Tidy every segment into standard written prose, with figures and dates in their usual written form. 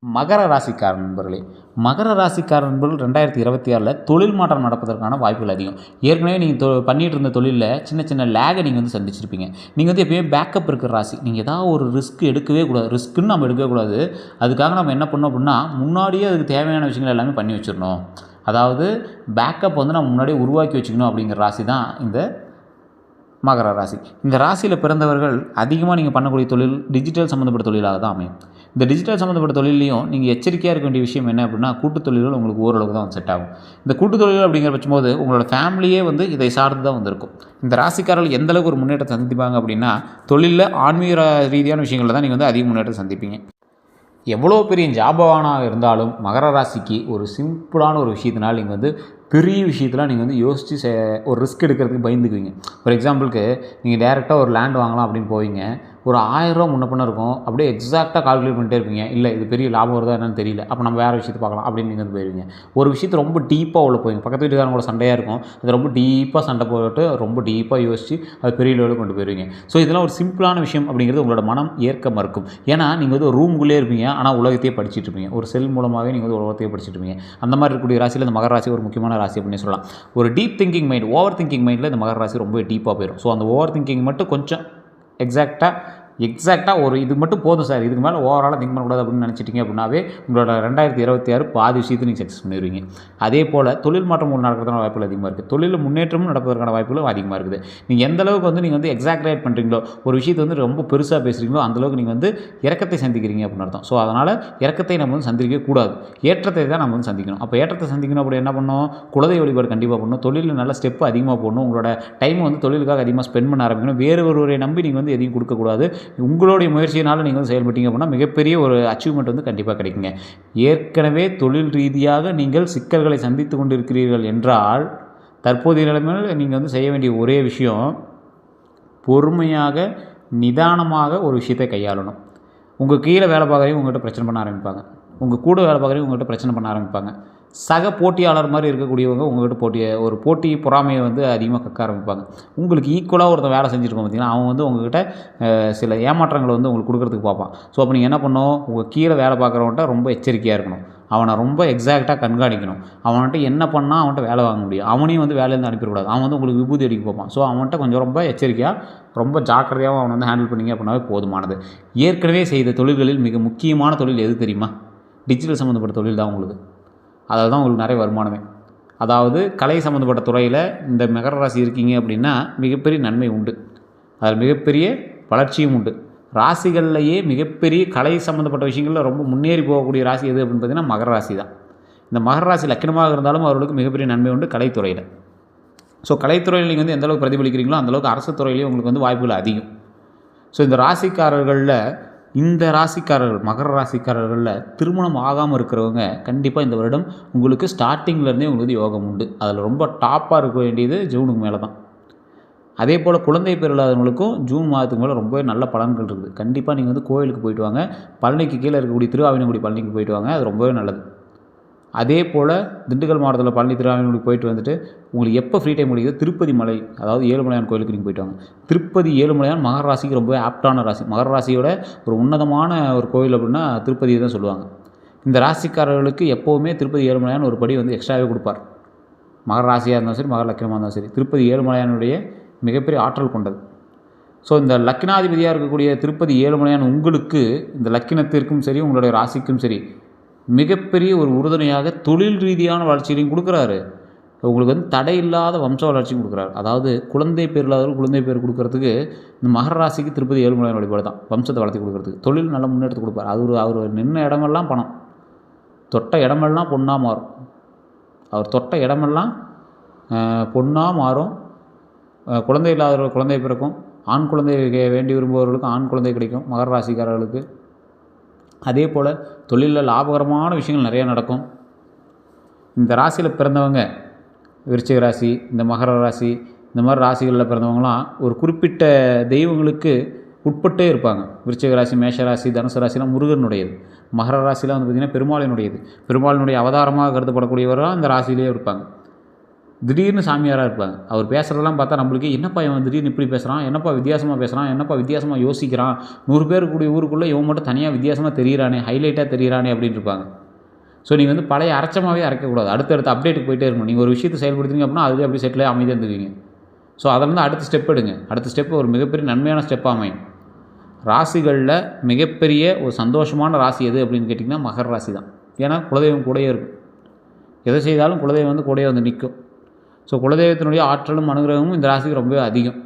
மகர ராசிக்கார நண்பர்களே, மகர ராசிக்கார நண்பர்கள் 2026ல் தொழில் மாற்றம் நடப்பதற்கான வாய்ப்புகள் அதிகம். ஏற்கனவே நீங்கள் பண்ணிட்டு இருந்த தொழிலில் சின்ன சின்ன லேகை நீங்கள் சந்திச்சிருப்பீங்க. நீங்கள் எப்பயுமே பேக்கப் இருக்கிற ராசி. நீங்கள் ஏதாவது ஒரு ரிஸ்க் எடுக்கவே கூடாது. ரிஸ்க்குன்னு நம்ம எடுக்கவே கூடாது. அதுக்காக நம்ம என்ன பண்ணோம் அப்படின்னா, முன்னாடியே அதுக்கு தேவையான விஷயங்கள் எல்லாமே பண்ணி வச்சிடணும். அதாவது பேக்கப் நம்ம முன்னாடியே உருவாக்கி வச்சுக்கணும் அப்படிங்கிற ராசி தான் இந்த மகர ராசி. இந்த ராசியில் பிறந்தவர்கள் அதிகமாக நீங்கள் பண்ணக்கூடிய தொழில் டிஜிட்டல் சம்மந்தப்பட்ட தொழிலாக தான் அமையும். இந்த டிஜிட்டல் சம்மந்தப்பட்ட தொழிலையும் நீங்கள் எச்சரிக்கையாக இருக்க வேண்டிய விஷயம் என்ன அப்படின்னா, கூட்டு தொழில்கள் உங்களுக்கு ஓரளவுக்கு தான் செட் ஆகும். இந்த கூட்டு தொழில்கள் அப்படிங்கிற பட்சம்போது உங்களோட ஃபேமிலியே இதை சார்ந்து தான் வந்திருக்கும். இந்த ராசிக்காரர்கள் எந்தளவுக்கு ஒரு முன்னேற்றத்தை சந்திப்பாங்க அப்படின்னா, தொழிலில் ஆன்மீக ரீதியான விஷயங்களில் தான் நீங்கள் அதிக முன்னேற்றத்தை சந்திப்பீங்க. எவ்வளோ பெரிய ஜாபவானாக இருந்தாலும் மகர ராசிக்கு ஒரு சிம்பிளான ஒரு விஷயத்தினால் நீங்கள் பெரிய விஷயத்தெலாம் நீங்கள் யோசித்து ஒரு ரிஸ்க் எடுக்கிறதுக்கு பயந்துக்குவீங்க. ஃபார் எக்ஸாம்பிளுக்கு நீங்கள் டேரெக்டாக ஒரு லேண்ட் வாங்கலாம் அப்படின்னு போவீங்க. ஒரு 1000 ரூபா முன்ன பின்ன இருக்கும். அப்படியே எக்ஸாக்டாக கால்குலேட் பண்ணிட்டே இருப்பீங்க. இல்லை இது பெரிய லாபம் வருதா என்னன்னு தெரியல, அப்போ நம்ம வேறு விஷயத்தை பார்க்கலாம் அப்படின்னு நீங்கள் போயிடுவீங்க. ஒரு விஷயத்தை ரொம்ப டீப்பாக உள்ள போவீங்க. பக்கத்து வீட்டுக்காரங்களோட சண்டையாக இருக்கும். அது ரொம்ப டீப்பாக சண்டை போட்டு ரொம்ப டீப்பாக யோசித்து அது பெரிய லெவலுக்கு கொண்டு போயிடுவீங்க. ஸோ இதெல்லாம் ஒரு சிம்பிளான விஷயம் அப்படிங்கிறது உங்களோட மனம் ஏற்க மறுக்கும். ஏன்னா நீங்கள் ஒரு ரூமுக்குள்ளே இருப்பீங்க, ஆனால் உலகத்தையே படிச்சுட்டு இருப்பீங்க. ஒரு செல் மூலமாகவே நீங்கள் உலகத்தையே படிச்சுட்டு இருப்பீங்க. அந்த மாதிரி இருக்கக்கூடிய ராசியில் இந்த மகர ராசி ஒரு முக்கியமான ராசி அப்படின்னு சொல்லலாம். ஒரு deep thinking mind, over thinking மைண்டில் இந்த மகர ராசி ரொம்ப டீப்பாக போயிடும். ஸோ அந்த ஓவர் திங்கிங் மட்டும் கொஞ்சம் எக்ஸாக்டாக ஒரு இது மட்டும் போதும் சார், இதுக்கு மேலே ஓவராலாக திங்க் பண்ணக்கூடாது அப்படின்னு நினச்சிட்டிங்க அப்படின்னாவே உங்களோட 2026 பாதி விஷயத்தை நீங்கள் சக்ஸஸ் பண்ணிடுவீங்க. அதே போல் தொழில் மாற்றம் நடக்கிறதுக்கான வாய்ப்புகள் அதிகமாக இருக்குது. தொழிலில் முன்னேற்றமும் நடப்பதற்கான வாய்ப்புகளும் அதிகமாக இருக்குது. நீங்கள் எந்த அளவுக்கு நீங்கள் எக்ஸாக்ரேட் பண்ணுறீங்களோ, ஒரு விஷயத்தை ரொம்ப பெருசாக பேசுகிறீங்களோ அந்தளவுக்கு நீங்கள் இறக்கத்தை சந்திக்கிறீங்க அப்படின்னு அர்த்தம். ஸோ அதனால் இறக்கத்தை நம்ம சந்திக்கக்கூடாது, ஏற்றத்தை தான் நம்ம சந்திக்கணும். அப்போ ஏற்றத்தை சந்திக்கணும் அப்படி என்ன பண்ணணும்? குலதெய்வ வழிபாடு கண்டிப்பாக பண்ணணும். தொழிலில் நல்ல ஸ்டெப்பு அதிகமாக போடணும். உங்களோட டைம் தொழிலுக்காக அதிகமாக ஸ்பெண்ட் பண்ண ஆரம்பிக்கணும். வேறு ஒருவரை நம்பி நீங்கள் எதையும் கொடுக்கக்கூடாது. உங்களுடைய முயற்சியினால் நீங்கள் செயல்பட்டீங்க அப்படின்னா மிகப்பெரிய ஒரு அச்சீவ்மெண்ட் கண்டிப்பாக கிடைக்குங்க. ஏற்கனவே தொழில் ரீதியாக நீங்கள் சிக்கல்களை சந்தித்து கொண்டிருக்கிறீர்கள் என்றால் தற்போதைய நிலைமையில் நீங்கள் செய்ய வேண்டிய ஒரே விஷயம், பொறுமையாக நிதானமாக ஒரு விஷயத்தை கையாளணும். உங்கள் கீழே வேலை பார்க்குறவங்க உங்கள்கிட்ட பிரச்சனை பண்ண ஆரம்பிப்பாங்க. உங்கள் கூட வேலை பார்க்குறவங்க உங்கள்கிட்ட பிரச்சனை பண்ண ஆரம்பிப்பாங்க. சக போட்டியாளர் மாதிரி இருக்கக்கூடியவங்க உங்கள்கிட்ட போட்டி பொறாமையை அதிகமாக கக்க ஆரம்பிப்பாங்க. உங்களுக்கு ஈக்குவலாக ஒருத்தன் வேலை செஞ்சுருக்கோம் பார்த்திங்கன்னா, அவன் உங்கள்கிட்ட சில ஏமாற்றங்களை உங்களுக்கு கொடுக்குறதுக்கு பார்ப்பான். ஸோ அப்போ நீங்கள் என்ன பண்ணணும்? உங்கள் கீழே வேலை பார்க்குறவன்ட்ட ரொம்ப எச்சரிக்கையாக இருக்கணும். அவனை ரொம்ப எக்ஸாக்டாக கண்காணிக்கணும். அவன்கிட்ட என்ன பண்ணால் அவன்கிட்ட வேலை வாங்க முடியும். அவனையும் வேலையிலேருந்து அனுப்பிடக்கூடாது. அவன் உங்களுக்கு விபூதி அடிக்க பார்ப்பான். ஸோ அவன்கிட்ட கொஞ்சம் ரொம்ப எச்சரிக்கையாக ரொம்ப ஜாக்கிரதையாக அவனை ஹேண்டில் பண்ணிங்க அப்படின்னாவே போதுமானது. ஏற்கனவே செய்த தொழில்களில் மிக முக்கியமான தொழில் எது தெரியுமா? டிஜிட்டல் சம்மந்தப்பட்ட தொழில் தான் உங்களுக்கு. அதில் தான் உங்களுக்கு நிறைய வருமானமே. அதாவது கலை சம்மந்தப்பட்ட துறையில் இந்த மகர ராசி இருக்கீங்க அப்படின்னா மிகப்பெரிய நன்மை உண்டு. அதில் மிகப்பெரிய வளர்ச்சியும் உண்டு. ராசிகள்லேயே மிகப்பெரிய கலை சம்மந்தப்பட்ட விஷயங்களில் ரொம்ப முன்னேறி போகக்கூடிய ராசி எது அப்படின்னு பார்த்தீங்கன்னா மகர ராசி தான். இந்த மகர ராசி லக்கணமாக இருந்தாலும் அவர்களுக்கு மிகப்பெரிய நன்மை உண்டு கலைத்துறையில். ஸோ கலைத்துறையில் நீங்கள் எந்தளவுக்கு பிரதிபலிக்கிறீங்களோ அந்தளவுக்கு அரசு துறையிலேயே உங்களுக்கு வாய்ப்புகள் அதிகம். ஸோ இந்த ராசிக்காரர்கள் மகர ராசிக்காரர்களில் திருமணம் ஆகாமல் இருக்கிறவங்க கண்டிப்பாக இந்த வருடம் உங்களுக்கு ஸ்டார்டிங்லேருந்தே உங்களுக்கு யோகம் உண்டு. அதில் ரொம்ப டாப்பாக இருக்க வேண்டியது ஜூனுக்கு மேலே தான். அதே போல் குழந்தை பேர் இல்லாதவங்களுக்கும் ஜூன் மாதத்துக்கு மேலே ரொம்பவே நல்ல பலன்கள் இருக்குது. கண்டிப்பாக நீங்கள் கோயிலுக்கு போயிட்டு வாங்க. பழனிக்கு கீழே இருக்கக்கூடிய திருஆவினங்குடி பழனிக்கு போயிட்டு வாங்க, அது ரொம்பவே நல்லது. அதே போல் திண்டுக்கல் மாவட்டத்தில் பழனி திருஆவினங்குடி போயிட்டு வந்துட்டு உங்களுக்கு எப்போ ஃப்ரீ டைம் கிடைக்குதோ திருப்பதி மலை, அதாவது ஏழுமலையான் கோயிலுக்கு நீங்கள் போயிட்டு வாங்க. திருப்பதி ஏழுமலையான் மகர ராசிக்கு ரொம்பவே ஆப்டான ராசி. மகர ராசியோட ஒரு உன்னதமான ஒரு கோயில் அப்படின்னா திருப்பதியை தான் சொல்லுவாங்க. இந்த ராசிக்காரர்களுக்கு எப்போவுமே திருப்பதி ஏழுமலையான் ஒரு படி எக்ஸ்ட்ராவே கொடுப்பார். மகர ராசியாக இருந்தாலும் சரி, மகர லக்கணமாக இருந்தாலும் சரி, திருப்பதி ஏழுமலையானுடைய மிகப்பெரிய ஆற்றல் கொண்டது. ஸோ இந்த லக்கினாதிபதியாக இருக்கக்கூடிய திருப்பதி ஏழுமலையான் உங்களுக்கு இந்த லக்கினத்திற்கும் சரி உங்களுடைய ராசிக்கும் சரி மிகப்பெரிய ஒரு உறுதுணையாக தொழில் ரீதியான வளர்ச்சியிலையும் கொடுக்குறாரு. உங்களுக்கு தடை இல்லாத வம்ச வளர்ச்சியும் கொடுக்குறாரு. அதாவது குழந்தை பேர் இல்லாதவர்கள் குழந்தை பேர் கொடுக்கறதுக்கு இந்த மகர ராசிக்கு திருப்பதி ஏழுமலையான் வழிபாடு தான் வம்சத்தை வளர்த்தி கொடுக்குறதுக்கு. தொழில் நல்ல முன்னேற்றத்தை கொடுப்பார். அவர் நின்ன இடமெல்லாம் பணம், தொட்ட இடமெல்லாம் பொண்ணாக மாறும். அவர் தொட்ட இடமெல்லாம் பொண்ணாக மாறும். குழந்தை இல்லாதவர்கள் குழந்தை பிறக்கும். ஆண் குழந்தை வேண்டி விரும்புபவர்களுக்கு ஆண் குழந்தை கிடைக்கும் மகர ராசிக்காரர்களுக்கு. அதே போல் தொழிலில் லாபகரமான விஷயங்கள் நிறையா நடக்கும். இந்த ராசியில் பிறந்தவங்க விருச்சிக ராசி, இந்த மகர ராசி, இந்த மாதிரி ராசிகளில் பிறந்தவங்களாம் ஒரு குறிப்பிட்ட தெய்வங்களுக்கு உட்பட்டே இருப்பாங்க. விருச்சிக ராசி, மேஷ ராசி, தனுசு ராசிலாம் முருகனுடையது. மகர ராசிலாம் பார்த்திங்கன்னா பெருமாளினுடையது. பெருமாளினுடைய அவதாரமாக கருதப்படக்கூடியவராக இந்த ராசியிலே இருப்பாங்க. திடீர்னு சாமியாராக இருப்பாங்க. அவர் பேசுகிறதெல்லாம் பார்த்தா நம்மளுக்கு என்னப்பா இவன் திடீர்னு இப்படி பேசுகிறான், என்னப்பா வித்தியாசமாக பேசுகிறான், என்னப்பா வித்தியாசமாக யோசிக்கிறான், 100 பேர் கூடிய ஊருக்குள்ளே இவன் மட்டும் தனியாக வித்தியாசமாக தெரியிறானே, ஹைலைட்டாக தெரியிறானே அப்படின்னு இருப்பாங்க. ஸோ நீங்கள் வந்து பழைய அரைச்சமாகவே அரைக்கக்கூடாது. அடுத்தடுத்த அப்டேட்டுக்கு போயிட்டே இருக்கணும். நீங்கள் ஒரு விஷயத்தை செயல்படுத்துறீங்க அப்படின்னா அதுவே அப்படி செட்டில் அமைதியாக இருந்துக்குவீங்க. ஸோ அதிலேருந்து அடுத்த ஸ்டெப் எடுங்க. அடுத்த ஸ்டெப் ஒரு மிகப்பெரிய நன்மையான ஸ்டெப்பாக அமையும். ராசிகளில் மிகப்பெரிய ஒரு சந்தோஷமான ராசி எது அப்படின்னு கேட்டிங்கன்னா மகர ராசி தான். ஏன்னா குலதெய்வம் கூடயே இருக்கும். எதை செய்தாலும் குலதெய்வம் வந்து கூடயே வந்து நிற்கும். ஸோ குலதெய்வத்தினுடைய ஆற்றலும் அனுகிரகமும் இந்த ராசிக்கு ரொம்பவே அதிகம்.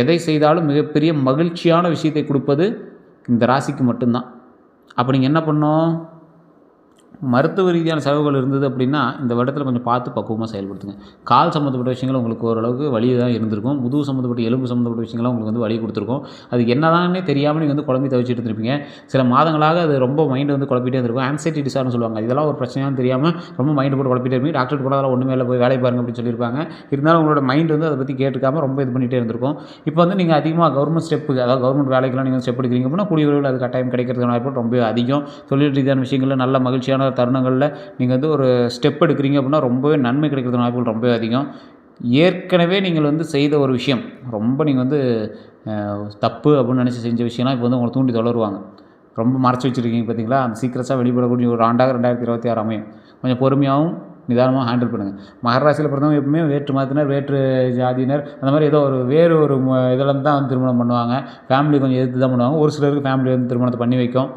எதை செய்தாலும் மிகப்பெரிய மகிழ்ச்சியான விஷயத்தை கொடுப்பது இந்த ராசிக்கு மட்டும்தான். அப்போ நீங்கள் என்ன பண்ணணும், மருத்துவ ரீதியான செலவுகள் இருந்தது அப்படின்னா இந்த வருடத்தில் கொஞ்சம் பார்த்து பக்குவமாக செயல்படுத்துங்க. கால் சம்மந்தப்பட்ட விஷயங்கள் உங்களுக்கு ஓரளவுக்கு வலி தான் இருந்திருக்கும். முதுகு சம்மந்தப்பட்ட எலும்பு சம்மந்தப்பட்ட விஷயங்கள்லாம் உங்களுக்கு வந்து வலி கொடுத்துருக்கும். அது என்னதானே தெரியாமல் நீங்கள் வந்து குழம்பி தவிச்சிட்டு இருந்திருப்பீங்க. சில மாதங்களாக அது ரொம்ப மைண்டு வந்து குழப்பிட்டே இருந்திருக்கும். ஆன்சைட்டி டிசார்னு சொல்லுவாங்க. இதெல்லாம் ஒரு பிரச்சனையானு தெரியாமல் ரொம்ப மைண்டு போட்டு குழப்பிட்டே இருப்பீங்க. டாக்டர் கூட அதெல்லாம் ஒன்றுமே இல்லை, போய் வேலையை பாருங்க அப்படின்னு சொல்லியிருப்பாங்க. இருந்தாலும் உங்களோட மைண்டு வந்து அதை பற்றி கேட்டுக்காமல் ரொம்ப இது பண்ணிகிட்டே இருந்திருக்கும். இப்போ வந்து நீங்கள் அதிகமாக கவர்மெண்ட் ஸ்டெப்புக்கு, அதாவது கவர்மெண்ட் வேலைக்கெல்லாம் நீங்கள் ஸ்டெப் எடுக்கிறீங்க அப்படின்னா கூடிய விரைவில் அது கட்டாயம் கிடைக்கிறதுக்கான வாய்ப்பு ரொம்ப அதிகம். தொழில் ரீதியான விஷயங்களில் நல்ல மகிழ்ச்சியான தருணங்களில் நீங்கள் வந்து ஒரு ஸ்டெப் எடுக்கிறீங்க அப்படின்னா ரொம்பவே நன்மை கிடைக்கிறதுக்கான வாய்ப்புகள் ரொம்பவே அதிகம். ஏற்கனவே நீங்கள் வந்து செய்த ஒரு விஷயம் ரொம்ப நீங்கள் வந்து தப்பு அப்படின்னு நினச்சி செஞ்ச விஷயம்லாம் இப்போ வந்து உங்களை தூண்டி தொடருவாங்க. ரொம்ப மறைச்சி வச்சுருக்கீங்க பார்த்தீங்களா, அந்த சீக்கிரஸாக வெளிப்படக்கூடிய ஒரு ஆண்டாக 2026 அமையும். கொஞ்சம் பொறுமையாகவும் நிதானமாக ஹேண்டில் பண்ணுங்கள். மகர ராசியில் பிறந்தவங்க எப்பவுமே வேற்று மதத்தினர், வேற்று ஜாதியினர், அந்த மாதிரி ஏதோ ஒரு வேறு ஒரு இதில் தான் வந்து திருமணம் பண்ணுவாங்க. ஃபேமிலி கொஞ்சம் எதிர்த்து தான் பண்ணுவாங்க. ஒரு சிலருக்கு ஃபேமிலி வந்து திருமணத்தை பண்ணி வைக்கும்.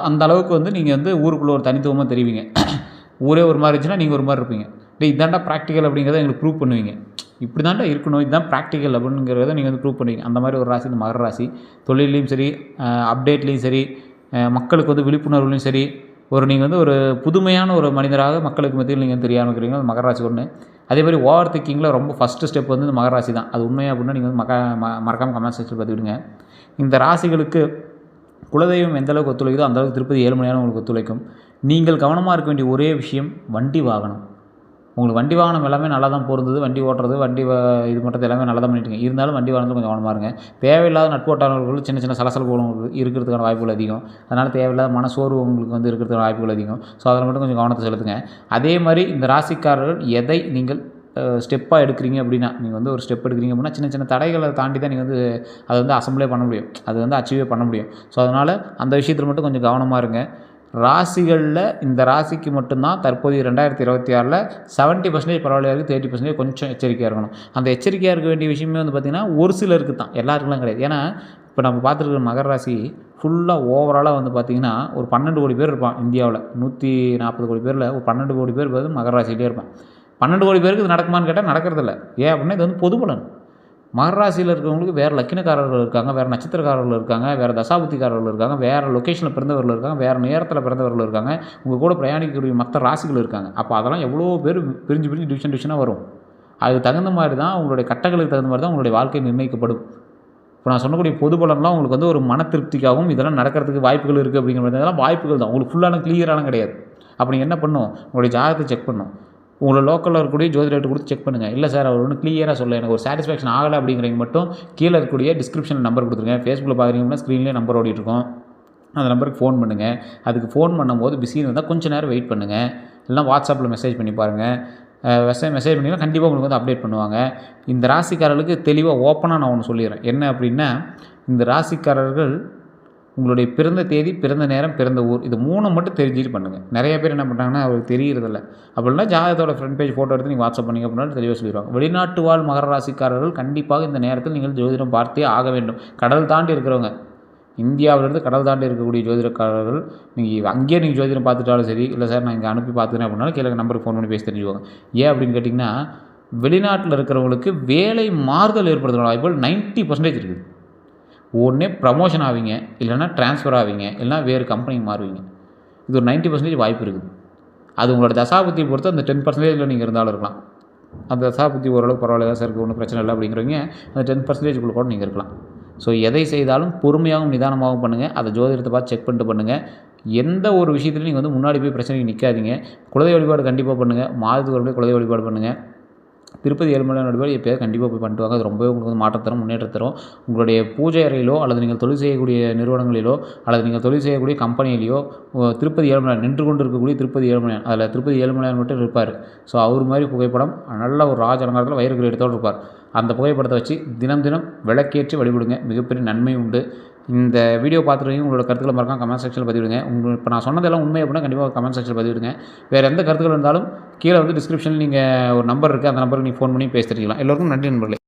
அந்த அளவுக்கு வந்து நீங்கள் வந்து ஊருக்குள்ளே ஒரு தனித்துவமாக தெரிவிங்க. ஊரே ஒரு மாதிரி இருந்துச்சுன்னா நீங்கள் ஒரு மாதிரி இருப்பீங்க. இதாண்டா ப்ராக்டிக்கல் அப்படிங்கிறத எங்களுக்கு ப்ரூவ் பண்ணுவீங்க. இப்படி தாண்டா இருக்கணும், இதுதான் ப்ராக்டிக்கல் அப்படிங்கிறத நீங்கள் வந்து ப்ரூவ் பண்ணுவீங்க. அந்த மாதிரி ஒரு ராசி இந்த மகர ராசி. தொழிலையும் சரி, அப்டேட்லேயும் சரி, மக்களுக்கு வந்து விழிப்புணர்வுலையும் சரி, நீங்கள் வந்து ஒரு புதுமையான ஒரு மனிதராக மக்களுக்கு மத்தியில் நீங்கள் தெரியாமல் இருக்கிறீங்க. மகர ராசி ஒன்று. அதே மாதிரி ஓவர் திங்கிங்கில் ரொம்ப ஃபஸ்ட்டு ஸ்டெப் வந்து இந்த மகர ராசி தான். அது உண்மையாக அப்படின்னா நீங்கள் வந்து மறக்காமல் கமெண்ட் செக்ஷனில் பார்த்துக்கிடுங்க. இந்த ராசிகளுக்கு குலதெய்வம் எந்தளவுக்கு ஒத்துழைக்குதோ அந்தளவுக்கு திருப்பதி 7 மணி நேரம் உங்களுக்கு ஒத்துழைக்கும். நீங்கள் கவனமாக இருக்க வேண்டிய ஒரே விஷயம் வண்டி வாகனம். உங்களுக்கு வண்டி வாகனம் எல்லாமே நல்லா தான் பொருந்தது. வண்டி ஓட்டுறது, இது பண்ணுறது எல்லாமே நல்லா தான் பண்ணிட்டுருங்க. இருந்தாலும் வண்டி வாகனத்தில் கொஞ்சம் கவனமாக இருங்க. தேவையில்லாத நட்போட்டாளர்கள் சின்ன சின்ன சலசலப்புகள் இருக்கிறதுக்கான வாய்ப்புகள் அதிகம். அதனால் தேவையில்லாத மனசோர்வு உங்களுக்கு வந்து இருக்கிறதுக்கான வாய்ப்புகள் அதிகம். ஸோ அதில் மட்டும் கொஞ்சம் கவனத்தை செலுத்துங்க. அதே மாதிரி இந்த ராசிக்காரர்கள் எதை நீங்கள் ஸ்டெப்பாக எடுக்கிறீங்க அப்படின்னா, நீங்கள் வந்து ஒரு ஸ்டெப் எடுக்கிறீங்க அப்படின்னா சின்ன சின்ன தடைகளை தாண்டி தான் நீங்கள் வந்து அதை வந்து அசம்பிளே பண்ண முடியும். அது வந்து அச்சீவே பண்ண முடியும். ஸோ அதனால் அந்த விஷயத்தில் மட்டும் கொஞ்சம் கவனமாக இருங்க. ராசிகளில் இந்த ராசிக்கு மட்டும்தான் தற்போதைய 2026ல் 70% பரவாயில்லையா இருக்குது, 30% கொஞ்சம் எச்சரிக்கையாக இருக்கணும். அந்த எச்சரிக்கையாக இருக்க வேண்டிய விஷயமே வந்து பார்த்திங்கன்னா ஒரு சிலருக்கு தான், எல்லாருக்குலாம் கிடையாது. ஏன்னா இப்போ நம்ம பார்த்துருக்குற மகர ராசி ஃபுல்லாக ஓவராலாக வந்து பார்த்திங்கன்னா ஒரு 12 கோடி பேர் இருப்பான் இந்தியாவில். 140 கோடி பேரில் ஒரு 12 கோடி பேர் வந்து மகர ராசியிலே இருப்பான். 12 கோடி பேருக்கு இது நடக்குமான்னு கேட்டால் நடக்கிறதில்ல. ஏன் அப்படின்னா இது வந்து பொது பலன். மகர ராசியில் இருக்கிறவங்களுக்கு வேறு லக்கினக்காரர்கள் இருக்காங்க, வேறு நட்சத்திரக்காரர்கள் இருக்காங்க, வேறு தசாபுத்திக்காரர்கள் இருக்காங்க, வேறு லொக்கேஷனில் பிறந்தவர்கள் இருக்காங்க, வேறு நேரத்தில் பிறந்தவர்கள் இருக்காங்க, உங்கள் கூட பிரயாணிக்கக்கூடிய மற்ற ராசிகள் இருக்காங்க. அப்போ அதெல்லாம் எவ்வளோ பேர் பிரிஞ்சு டிவிஷனாக வரும். அதுக்கு தகுந்த மாதிரி தான் உங்களுடைய கட்டங்களுக்கு தகுந்த மாதிரி தான் உங்களுடைய வாழ்க்கை நிர்ணயிக்கப்படும். இப்போ நான் சொன்னக்கூடிய பொது பலன்லாம் உங்களுக்கு வந்து ஒரு மன திருப்திக்காகவும் இதெல்லாம் நடக்கிறதுக்கு வாய்ப்புகள் இருக்குது அப்படிங்கிற இதெல்லாம் வாய்ப்புகள் தான். உங்களுக்கு ஃபுல்லான கிளியரான கிடையாது. அப்போ நீங்கள் என்ன பண்ணணும், உங்களுடைய ஜாதகத்தை செக் பண்ணணும். உங்களை லோக்கலில் இருக்கக்கூடிய ஜோதிடர்கிட்ட கொடுத்து செக் பண்ணுங்கள். இல்லை சார் அவர் ஒன்றும் கிளியராக சொல்ல, எனக்கு ஒரு சாட்டிஸ்ஃபேக்ஷன் ஆகலை அப்படிங்கிறவங்க மட்டும் கீழே இருக்கக்கூடிய டிஸ்கிரிப்ஷனில் நம்பர் கொடுத்துருங்க. ஃபேஸ்புக்கில் பார்க்குறீங்கன்னா ஸ்க்ரீன்லேயே நம்பர் ஓடிட்டுருக்கோம். அந்த நம்பருக்கு ஃபோன் பண்ணுங்கள். அதுக்கு ஃபோன் பண்ணும்போது பிஸின்னு வந்தால் கொஞ்சம் நேரம் வெயிட் பண்ணுங்கள். இல்லைனா வாட்ஸ்அப்பில் மெசேஜ் பண்ணி பாருங்கள். மெசேஜ் பண்ணிங்கன்னா கண்டிப்பாக உங்களுக்கு வந்து அப்டேட் பண்ணுவாங்க. இந்த ராசிக்காரர்களுக்கு தெளிவாக ஓப்பனாக நான் ஒன்று சொல்லிடுறேன். என்ன அப்படின்னா, இந்த ராசிக்காரர்கள் உங்களுடைய பிறந்த தேதி, பிறந்த நேரம், பிறந்த ஊர், இது 3 மட்டும் தெரிஞ்சுட்டு பண்ணுங்கள். நிறைய பேர் என்ன பண்ணுறாங்கன்னா அவருக்கு தெரியறதில்ல. அப்படின்னா ஜாதகத்தோட ஃப்ரண்ட் பேஜ் ஃபோட்டோ எடுத்து நீங்கள் வாட்ஸ்அப் பண்ணிங்க அப்படின்னா தெளிவாக சொல்லிடுவாங்க. வெளிநாட்டு வாழ் மகர ராசிக்காரர்கள் கண்டிப்பாக இந்த நேரத்தில் நீங்கள் ஜோதிடம் பார்த்தே ஆக வேண்டும். கடல் தாண்டி இருக்கிறவங்க, இந்தியாவிலேருந்து கடல் தாண்டி இருக்கக்கூடிய ஜோதிடக்காரர்கள், அங்கேயே நீங்கள் ஜோதிடம் பார்த்துட்டாலும் சரி, இல்லை சார் நான் இங்கே அனுப்பி பார்த்துக்கிறேன் அப்படின்னாலும் கீழே நம்பருக்கு ஃபோன் பண்ணி பேசி தெரிஞ்சுக்குவாங்க. ஏன் அப்படின்னு கேட்டிங்கன்னா, வெளிநாட்டில் இருக்கிறவங்களுக்கு வேலை மாறுதல் ஏற்படுத்துகிற வாய்ப்புகள் 90% இருக்குது. ஒன்றே ப்ரமோஷன் ஆவீங்க, இல்லைனா ட்ரான்ஸ்ஃபர் ஆவீங்க, இல்லைனா வேறு கம்பெனிக்கு மாறுவீங்க. இது ஒரு 90% வாய்ப்பு இருக்குது. அது உங்களோட தசாபுத்தியை பொறுத்து அந்த 10%ல் நீங்கள் இருந்தாலும் இருக்கலாம். அந்த தசாபுத்தி ஓரளவுக்கு பரவாயில்ல சார், ஒன்றும் பிரச்சனை இல்லை அப்படிங்கிறவங்க அந்த 10%க்குள்ளே கூட நீங்கள் இருக்கலாம். ஸோ எதை செய்தாலும் பொறுமையாகவும் நிதானமாகவும் பண்ணுங்கள். அதை ஜோதிடத்தை பார்த்து செக் பண்ணிட்டு பண்ணுங்கள். எந்த ஒரு விஷயத்துலையும் நீங்கள் வந்து முன்னாடி போய் பிரச்சனைக்கு நிற்காதீங்க. குலதெய்வ வழிபாடு கண்டிப்பாக பண்ணுங்கள். மாதத்துக்கு ஒரு குலதெய்வ வழிபாடு பண்ணுங்கள். திருப்பதி ஏழுமலையான் வழிபாடு எப்போயாவது கண்டிப்பாக போய் பண்ணிட்டு வாங்க. அது ரொம்பவே உங்களுக்கு வந்து மாற்றம் தரும், முன்னேற்றம் தரும். உங்களுடைய பூஜை அறையிலோ அல்லது நீங்கள் தொழில் செய்யக்கூடிய நிறுவனங்களிலோ அல்லது நீங்கள் தொழில் செய்யக்கூடிய கம்பெனியிலையோ திருப்பதி ஏழுமலையான் நின்று கொண்டு இருக்கக்கூடிய திருப்பதி ஏழுமலையான், அதில் திருப்பதி ஏழுமலையான் மட்டும் இருப்பார். ஸோ அவர் மாதிரி புகைப்படம் நல்ல ஒரு ராஜ அலங்காரத்தில் வைர கிரீடத்தோடு இருப்பார். அந்த புகைப்படத்தை வச்சு தினம் தினம் விளக்கேற்றி வழிபடுங்க. மிகப்பெரிய நன்மை உண்டு. இந்த வீடியோ பார்த்துருக்கீங்க, உங்களோட கருத்துக்களை மறக்காம கமெண்ட் செக்ஷனில் பதிவிடுங்க. இப்போ நான் சொன்னதெல்லாம் உண்மை அப்படின்னா கண்டிப்பாக கமெண்ட் செக்ஷனில் பதிவிடுங்க. வேறு எந்த கருத்துக்கள் இருந்தாலும் கீழே வந்து டிஸ்கிரிப்ஷனில் நீங்கள் ஒரு நம்பர் இருக்குது, அந்த நம்பருக்கு நீங்கள் ஃபோன் பண்ணி பேசி தெரிஞ்சுக்கலாம். எல்லோருக்கும் நன்றி நண்பர்களே.